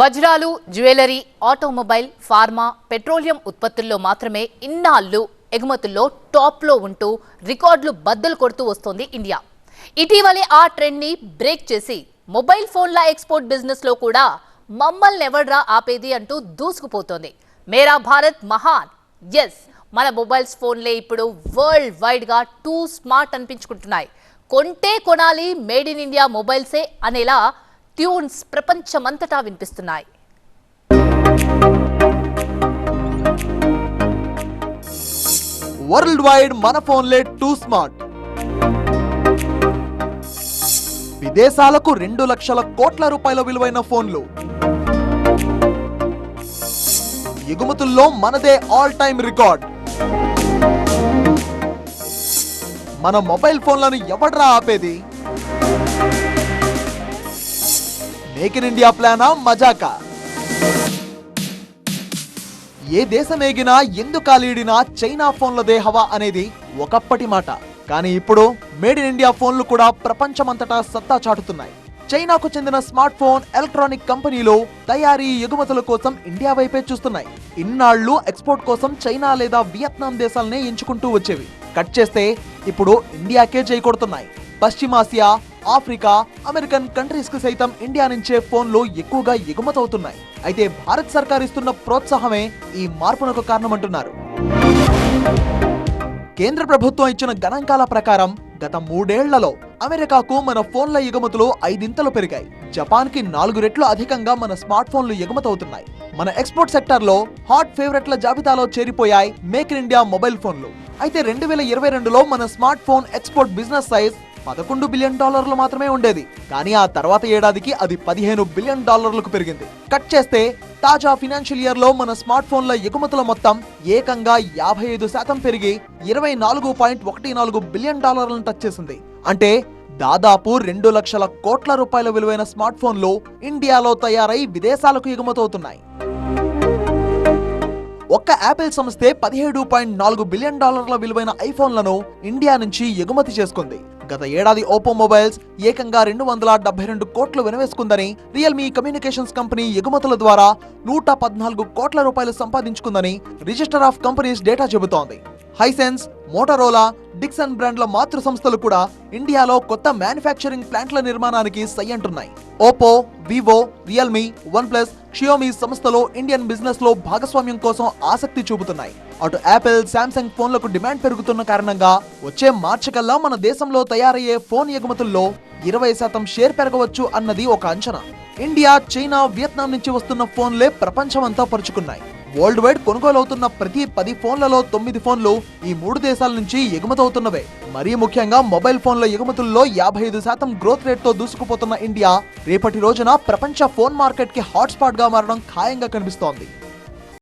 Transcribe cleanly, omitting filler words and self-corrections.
వజ్రాలు, jewellery, automobile, pharma, petroleum ఉత్పత్తుల్లో మాత్రమే ఇన్నాళ్ళు ఎగుమతుల్లో టాప్లో ఉంటూ రికార్డులు బద్దలు కొడుతూ వస్తోంది ఇండియా. ఇటీవలే ఆ ట్రెండ్ ని బ్రేక్ చేసి మొబైల్ ఫోన్ల ఎక్స్పోర్ట్ బిజినెస్ లో కూడా మమ్మల్ని ఎవడ్రా ఆపేది అంటూ దూసుకుపోతోంది. మేరా భారత్ మహాన్. ఎస్, మన మొబైల్స్ ఫోన్లే ఇప్పుడు వరల్డ్ వైడ్ గా టూ స్మార్ట్ అనిపించుకుంటున్నాయి. కొంటే కొనాలి, మేడ్ ఇన్ ఇండియా మొబైల్సే అనేలా ట్యూన్స్ ప్రపంచమంతటా వినిపిస్తున్నాయి. వరల్డ్ వైడ్ మన ఫోన్లే టూ స్మార్ట్. విదేశాలకు 2 లక్షల కోట్ల రూపాయల విలువైన ఫోన్లు. ఎగుమతుల్లో మనదే ఆల్ టైమ్ రికార్డ్. మన మొబైల్ ఫోన్లను ఎవడ్రా ఆపేది? మేక్ ఇన్ ఇండియా ప్లానా, మజాకా? ఏ దేశం ఏగినా ఎందుకు లీడినా చైనా ఫోన్లదే హవా అనేది ఒకప్పటి మాట. కానీ ఇప్పుడు మేడ్ ఇన్ ఇండియా ఫోన్లు కూడా ప్రపంచమంతటా సత్తా చాటుతున్నాయి. చైనాకు చెందిన స్మార్ట్ ఫోన్ ఎలక్ట్రానిక్ కంపెనీలు తయారీ ఎగుమతుల కోసం ఇండియా వైపే చూస్తున్నాయి. ఇన్నాళ్లు ఎక్స్పోర్ట్ కోసం చైనా లేదా వియత్నాం దేశాలనే ఎంచుకుంటూ వచ్చేవి. కట్ చేస్తే ఇప్పుడు ఇండియాకే జై కొడుతున్నాయి. పశ్చిమాసియా, ఆఫ్రికా, అమెరికన్ కంట్రీస్ కు సైతం ఇండియా నుంచే ఫోన్లు ఎక్కువగా ఎగుమతవుతున్నాయి. అయితే భారత్ సర్కార్ ఇస్తున్న ప్రోత్సాహమే ఈ మార్పునకు కారణమంటున్నారు. కేంద్ర ప్రభుత్వం ఇచ్చిన గణాంకాల ప్రకారం గత 3 ఏళ్లలో అమెరికాకు మన ఫోన్ల ఎగుమతులు 5 ఇంతలు పెరిగాయి. జపాన్ కి 4 రెట్లు అధికంగా మన స్మార్ట్ ఫోన్లు ఎగుమతవుతున్నాయి. మన ఎక్స్పోర్ట్ సెక్టర్ లో హాట్ ఫేవరెట్ల జాబితాలో చేరిపోయాయి మేక్ ఇన్ ఇండియా మొబైల్ ఫోన్లు. అయితే 2022లో మన smart phone export business size $11 billion మాత్రమే ఉండేది. కానీ ఆ తర్వాత ఏడాదికి అది $15 బిలియన్ పెరిగింది. కట్ చేస్తే తాజా ఫినాన్షియల్ ఇయర్ లో మన స్మార్ట్ ఫోన్ల ఎగుమతుల మొత్తం ఏకంగా 55% పెరిగి $24.14 బిలియన్ టచ్ చేసింది. అంటే దాదాపు 2 లక్షల కోట్ల రూపాయల విలువైన స్మార్ట్ ఫోన్లు ఇండియాలో తయారై విదేశాలకు ఎగుమతవుతున్నాయి. ఒక్క యాపిల్ సంస్థే $17.4 బిలియన్ విలువైన ఐఫోన్లను ఇండియా నుంచి ఎగుమతి చేసుకుంది. గత ఏడాది ఓపో మొబైల్స్ ఏకంగా 272 కోట్లు వినవేసుకుందని, రియల్మీ కమ్యూనికేషన్స్ కంపెనీ ఎగుమతుల ద్వారా 114 కోట్ల రూపాయలు సంపాదించుకుందని రిజిస్టర్ ఆఫ్ కంపెనీస్ డేటా చెబుతోంది. హైసెన్స్, మోటరోలా, డిక్సన్ బ్రాండ్ల మాతృ సంస్థలు కూడా ఇండియాలో కొత్త మ్యానుఫ్యాక్చరింగ్ ప్లాంట్ల నిర్మాణానికి సై అంటున్నాయి. Oppo, Vivo, Realme, one plus, Xiaomi సంస్థలు ఇండియన్ బిజినెస్ లో భాగస్వామ్యం కోసం ఆసక్తి చూపుతున్నాయి. అటు యాపిల్, శాంసంగ్ ఫోన్లకు డిమాండ్ పెరుగుతున్న కారణంగా వచ్చే మార్చి కల్లా మన దేశంలో తయారయ్యే ఫోన్ ఎగుమతుల్లో 20% షేర్ పెరగవచ్చు అన్నది ఒక అంచనా. ఇండియా, చైనా, వియత్నాం నుంచి వస్తున్న ఫోన్లే ప్రపంచమంతా పరుచుకున్నాయి. వరల్డ్ వైడ్ కొనుగోలవుతున్న ప్రతి 10 ఫోన్లలో 9 ఫోన్లు ఈ 3 దేశాల నుంచి ఎగుమతవుతున్నవే. మరీ ముఖ్యంగా మొబైల్ ఫోన్ల ఎగుమతుల్లో 55% గ్రోత్ రేట్ తో దూసుకుపోతున్న ఇండియా రేపటి రోజున ప్రపంచ ఫోన్ మార్కెట్ కి హాట్ స్పాట్ గా మారడం ఖాయంగా కనిపిస్తోంది.